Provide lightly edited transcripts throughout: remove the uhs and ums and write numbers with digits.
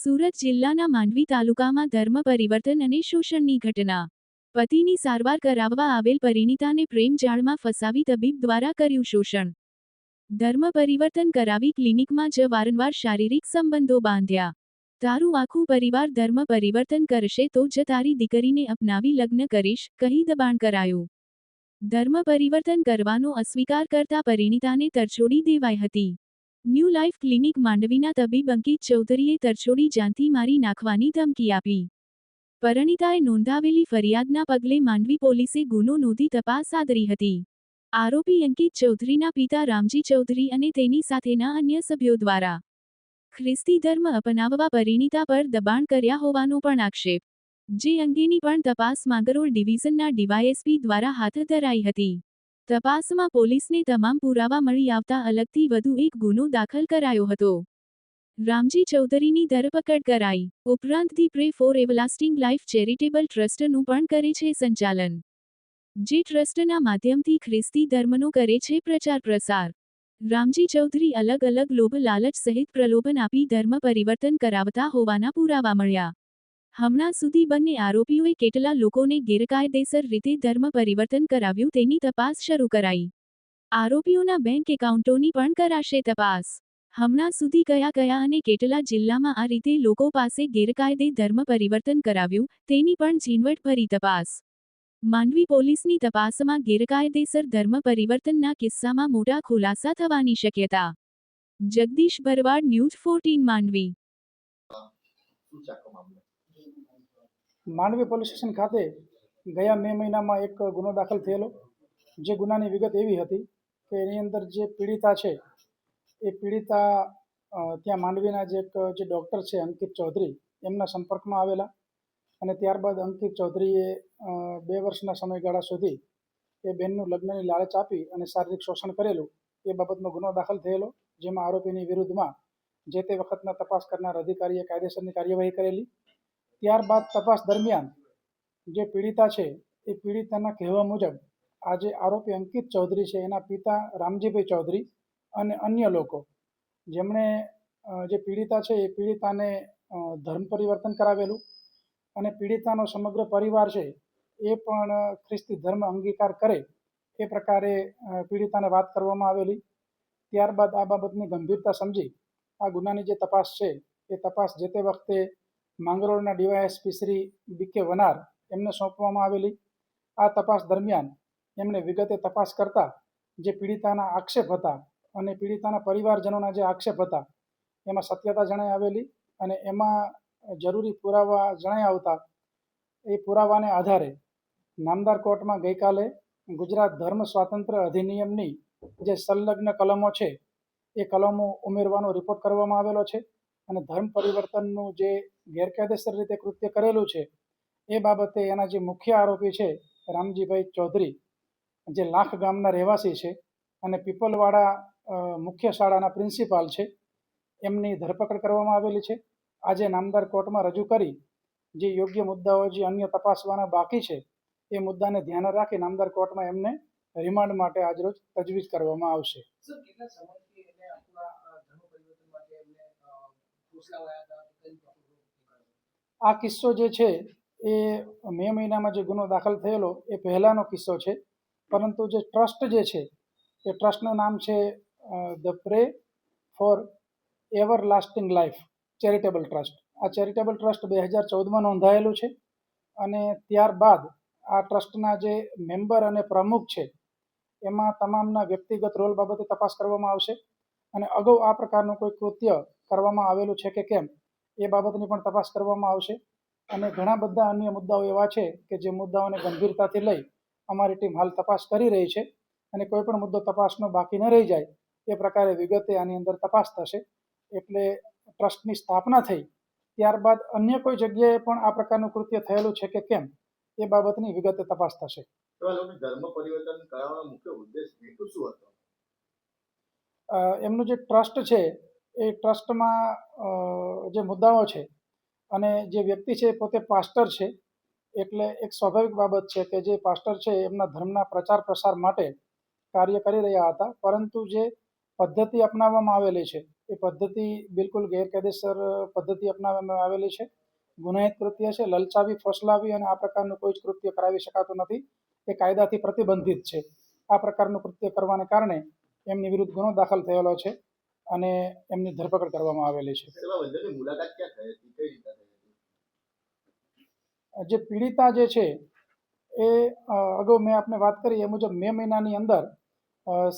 સુરત જિલ્લાના માંડવી તાલુકામાં ધર્મ પરિવર્તન અને શોષણની ઘટના. પતિની સારવાર કરાવવા આવેલ પરિણીતાને પ્રેમ જાળમાં ફસાવી તબીબ દ્વારા કર્યું શોષણ. ધર્મ પરિવર્તન કરાવી ક્લિનિકમાં જ વારંવાર શારીરિક સંબંધો બાંધ્યા. તારું આખું પરિવાર ધર્મ પરિવર્તન કરશે તો જ તારી દીકરીને અપનાવી લગ્ન કરીશ, કહી દબાણ કરાયું. ધર્મ પરિવર્તન કરવાનો અસ્વીકાર કરતા પરિણીતાને તરછોડી દેવાઈ હતી. ન્યૂ લાઈફ ક્લિનિક માંડવીના તબીબ અંકિત ચૌધરીએ તરછોડી જાનથી મારી નાખવાની ધમકી આપી. પરિણીતાએ નોંધાવેલી ફરિયાદના પગલે માંડવી પોલીસે ગુનો નોંધી તપાસ આદરી હતી. આરોપી અંકિત ચૌધરીના પિતા રામજી ચૌધરી અને તેની સાથેના અન્ય સભ્યો દ્વારા ખ્રિસ્તી ધર્મ અપનાવવા પરિણીતા પર દબાણ કર્યા હોવાનો પણ આક્ષેપ. જે અંગેની પણ તપાસ માંગરોળ ડિવિઝનના ડીવાયએસપી દ્વારા હાથ ધરાઈ હતી. તપાસમાં પોલીસને તમામ પુરાવા મળી આવતા અલગથી વધુ એક ગુનો દાખલ કરાયો હતો. રામજી ચૌધરીની ધરપકડ કરાઈ. ઉપરાંત the pray for everlasting life charitable ટ્રસ્ટનું પણ કરે છે સંચાલન. જે ટ્રસ્ટના માધ્યમથી ખ્રિસ્તી ધર્મનો કરે છે પ્રચાર પ્રસાર. રામજી ચૌધરી અલગ અલગ લોભ લાલચ સહિત પ્રલોભન આપી ધર્મ પરિવર્તન કરાવતા હોવાના પુરાવા મળ્યા. હમણાં સુધી બંને આરોપીઓએ કેટલા લોકોને ગેરકાયદેસર રીતે ધર્મ પરિવર્તન કરાવ્યું તેની તપાસ શરૂ કરાઈ. આરોપીઓના બેંક એકાઉન્ટોની પણ કરાશે તપાસ. હમણાં સુધી કયા અને કેટલા જિલ્લામાં આ રીતે લોકો પાસે ગેરકાયદે ધર્મ પરિવર્તન કરાવ્યું તેની પણ ઝીણવટભરી તપાસ. માંડવી પોલીસની તપાસમાં ગેરકાયદેસર ધર્મ પરિવર્તનના કિસ્સામાં મોટા ખુલાસા થવાની શક્યતા. Jagdish Bharwad, news 14 Mandvi. Mandvi police station ખાતે ગયા મે મહિનામાં એક ગુનો દાખલ થયેલો. જે ગુનાની વિગત એવી હતી કે એની અંદર જે પીડિતા છે એ પીડિતા ત્યાં માંડવીના જે ડૉક્ટર છે અંકિત ચૌધરી એમના સંપર્કમાં આવેલા અને ત્યારબાદ અંકિત ચૌધરીએ 2 વર્ષના સમયગાળા સુધી એ બહેનનું લગ્નની લાલચ આપી અને શારીરિક શોષણ કરેલું એ બાબતનો ગુનો દાખલ થયેલો. જેમાં આરોપીની વિરુદ્ધમાં જે તે વખતના તપાસ કરનાર અધિકારીએ કાયદેસરની કાર્યવાહી કરેલી. ત્યારબાદ તપાસ દરમિયાન જે પીડિતા છે એ પીડિતાના કહેવા મુજબ આ જે આરોપી અંકિત ચૌધરી છે એના પિતા રામજીભાઈ ચૌધરી અને અન્ય લોકો જેમણે જે પીડિતા છે એ પીડિતાને ધર્મ પરિવર્તન કરાવેલું અને પીડિતાનો સમગ્ર પરિવાર છે એ પણ ખ્રિસ્તી ધર્મ અંગીકાર કરે એ પ્રકારે પીડિતાને વાત કરવામાં આવેલી. ત્યારબાદ આ બાબતની ગંભીરતા સમજી આ ગુનાની જે તપાસ છે એ તપાસ જે તે વખતે માંગરોળના ડીવાયએસપી શ્રી બી.કે. વનાર એમને સોંપવામાં આવેલી. આ તપાસ દરમિયાન એમણે વિગતે તપાસ કરતા જે પીડિતાના આક્ષેપ હતા અને પીડિતાના પરિવારજનોના જે આક્ષેપ હતા એમાં સત્યતા જણાઈ આવેલી અને એમાં જરૂરી પુરાવા જણાઈ આવતા એ પુરાવાને આધારે નામદાર કોર્ટમાં ગઈકાલે ગુજરાત ધર્મ સ્વાતંત્ર્ય અધિનિયમની જે સંલગ્ન કલમો છે એ કલમો ઉમેરવાનો રિપોર્ટ કરવામાં આવેલો છે અને ધર્મ પરિવર્તનનું જે ગેરકાયદેસર રીતે કૃત્ય કરેલું છે એ બાબતે એના જે મુખ્ય આરોપી છે રામજીભાઈ ચૌધરી જે લાખ ગામના રહેવાસી છે અને પીપલવાડા મુખ્ય શાળાના પ્રિન્સિપાલ છે એમની ધરપકડ કરવામાં આવેલી છે. આજે નામદાર કોર્ટમાં રજૂ કરી જે યોગ્ય મુદ્દાઓ જે અન્ય તપાસવાના બાકી છે એ મુદ્દાને ધ્યાને રાખી નામદાર કોર્ટમાં એમને રિમાન્ડ માટે આજરોજ તજવીજ કરવામાં આવશે. આ કિસ્સો જે છે એ મે મહિનામાં જે ગુનો દાખલ થયેલો એ પહેલાનો કિસ્સો છે, પરંતુ જે ટ્રસ્ટ જે છે એ ટ્રસ્ટનું નામ છે the pre for everlasting life charitable trust. આ ચેરિટેબલ ટ્રસ્ટ 2014માં નોંધાયેલું છે અને ત્યારબાદ આ ટ્રસ્ટના જે મેમ્બર અને પ્રમુખ છે એમાં તમામના વ્યક્તિગત રોલ બાબતે તપાસ કરવામાં આવશે અને અગાઉ આ પ્રકારનું કોઈ કૃત્ય કરવામાં આવેલું છે કે કેમ એ બાબતની પણ તપાસ કરવામાં આવશે. અને ઘણા બધા અન્ય મુદ્દાઓ એવા છે કે જે મુદ્દાઓને ગંભીરતાથી લઈ અમારી ટીમ હાલ તપાસ કરી રહી છે અને કોઈ પણ મુદ્દો તપાસનો બાકી ન રહી જાય એ પ્રકારે વિગતે આની અંદર તપાસ થશે. એટલે ટ્રસ્ટની સ્થાપના થઈ ત્યારબાદ અન્ય કોઈ જગ્યાએ પણ આ પ્રકારનું કૃત્ય થયેલું છે કે કેમ એ બાબતની વિગતે તપાસ થશે. ધર્મ પરિવર્તન કરાવવાનો મુખ્ય ઉદ્દેશ હેતુ શું હતો? એમનું જે ટ્રસ્ટ છે એ ટ્રસ્ટમાં જે મુદ્દાઓ છે અને જે વ્યક્તિ છે પોતે પાસ્ટર છે એટલે એક સ્વાભાવિક બાબત છે કે જે પાસ્ટર છે એમના ધર્મના પ્રચાર પ્રસાર માટે કાર્ય કરી રહ્યા હતા, પરંતુ જે પદ્ધતિ અપનાવવામાં આવેલી છે એ પદ્ધતિ બિલકુલ ગેરકાયદેસર પદ્ધતિ અપનાવવામાં આવેલી છે. ગુનાહિત કૃત્ય છે. લલચાવી, ફોસલાવી અને આ પ્રકારનું કોઈ જ કૃત્ય કરાવી શકાતું નથી. એ કાયદાથી પ્રતિબંધિત છે. આ પ્રકારનું કૃત્ય કરવાને કારણે એમની વિરુદ્ધ ગુનો દાખલ થયેલો છે અને એમની ધરપકડ કરવામાં આવેલી છે. એવા વંદનની મુલાકાત ક્યાં થઈ હતી, કઈ રીતે થઈ હતી? જે પીડિતા જે છે એ અગાઉ મેં આપને વાત કરી એ મુજબ મે મહિનાની અંદર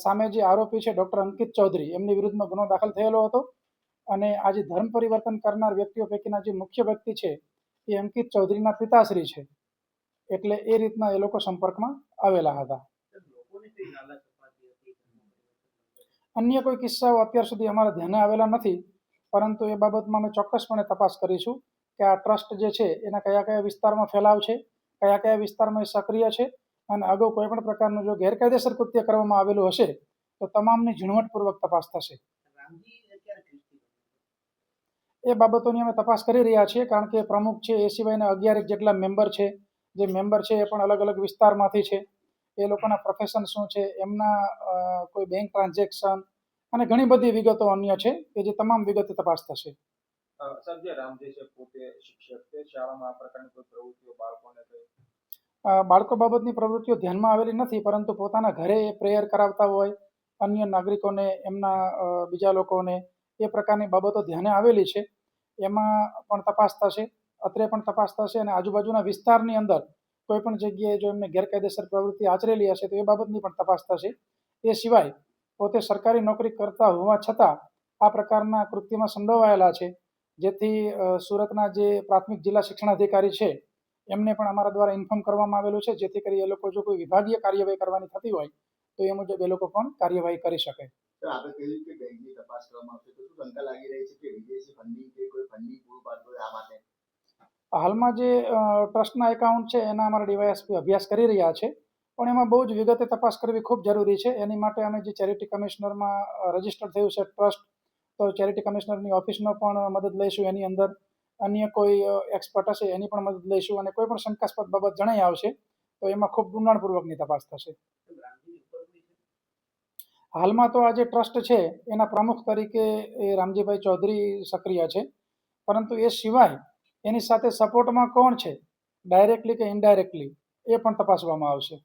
સામે જે આરોપી છે ડૉક્ટર અંકિત ચૌધરી એમની વિરુદ્ધમાં ગુનો દાખલ થયેલો હતો અને આ જે ધર્મ પરિવર્તન કરનાર વ્યક્તિઓ પૈકીના જે મુખ્ય વ્યક્તિ છે એ અંકિત ચૌધરીના પિતાશ્રી છે. એટલે એ રીતના એ લોકો સંપર્કમાં આવેલા હતા. અન્ય કોઈ કિસ્સાઓ અત્યાર સુધી અમારા ધ્યાને આવેલા નથી, પરંતુ એ બાબતમાં અમે ચોક્કસપણે તપાસ કરીશું કે આ ટ્રસ્ટ જે છે એના કયા કયા વિસ્તારમાં ફેલાવ છે, કયા કયા વિસ્તારમાં એ સક્રિય છે અને અગાઉ કોઈ પણ પ્રકારનું જો ગેરકાયદેસર કૃત્ય કરવામાં આવેલું હશે તો તમામની ઝીણવટપૂર્વક તપાસ થશે. એ બાબતોની અમે તપાસ કરી રહ્યા છીએ, કારણ કે પ્રમુખ છે એ સિવાયના 11 જેટલા મેમ્બર છે. જે મેમ્બર છે એ પણ અલગ અલગ વિસ્તારમાંથી છે. એ લોકોના પ્રોફેશન શું છે, એમના કોઈ બેંક ટ્રાન્ઝેક્શન અને ઘણી બધી વિગતો અન્ય છે કે જે તમામ વિગતે તપાસ થશે. સર, જે રામજી છે પોતે શિક્ષક છે, શાળામાં આ પ્રકારની કોઈ પ્રવૃત્તિઓ બાળકોને બાળકો બાબતની પ્રવૃત્તિઓ ધ્યાનમાં આવેલી નથી, પરંતુ પોતાના ઘરે એ પ્રેયર કરાવતા હોય, અન્ય નાગરિકોને, એમના બીજા લોકોને એ પ્રકારની બાબતો ધ્યાને આવેલી છે. એમાં પણ તપાસ થશે, અત્રે પણ તપાસ થશે અને આજુબાજુના વિસ્તારની અંદર કોઈ પણ જગ્યાએ જો એમને ગેરકાયદેસર પ્રવૃત્તિ આચરેલી હશે તો એ બાબતની પણ તપાસ થશે. એ સિવાય પોતે સરકારી નોકરી કરતા હોવા છતાં આ પ્રકારના કૃત્યમાં સંડોવાયેલા છે, જેથી સુરતના જે પ્રાથમિક જિલ્લા શિક્ષણાધિકારી છે એમને પણ અમારા દ્વારા ઇન્ફોર્મ કરવામાં આવેલું છે, જેથી કરી એ લોકો જો કોઈ વિભાગીય કાર્યવાહી કરવાની થતી હોય તો એ મુજબ એ લોકો પણ કાર્યવાહી કરી શકે. આપણે કહ્યું કે બેંકની તપાસ કરવામાં આવશે, તો શું શંકા લાગી રહી છે કે વિદેશી ફંડિંગ કે કોઈ ફંડિંગ પૂરું પાડતું હોય આ માટે? હાલમાં જે ટ્રસ્ટના એકાઉન્ટ છે એના અમારા ડીવાયએસપી અભ્યાસ કરી રહ્યા છે, પણ એમાં બહુ જ વિગતે તપાસ કરવી ખૂબ જરૂરી છે. એની માટે અમે જે ચેરિટી કમિશનરમાં રજીસ્ટર થયું છે ટ્રસ્ટ, તો ચેરિટી કમિશનરની ઓફિસનો પણ મદદ લઈશું. એની અંદર અન્ય કોઈ એક્સપર્ટ હશે એની પણ મદદ લઈશું અને કોઈ પણ શંકાસ્પદ બાબત જણાઈ આવશે તો એમાં ખૂબ ઊંડાણપૂર્વકની તપાસ થશે. હાલમાં તો આ જે ટ્રસ્ટ છે એના પ્રમુખ તરીકે એ રામજીભાઈ ચૌધરી સક્રિય છે, પરંતુ એ સિવાય એની સાથે સપોર્ટમાં કોણ છે, ડાયરેક્ટલી કે ઇનડાયરેક્ટલી, એ પણ તપાસવામાં આવશે.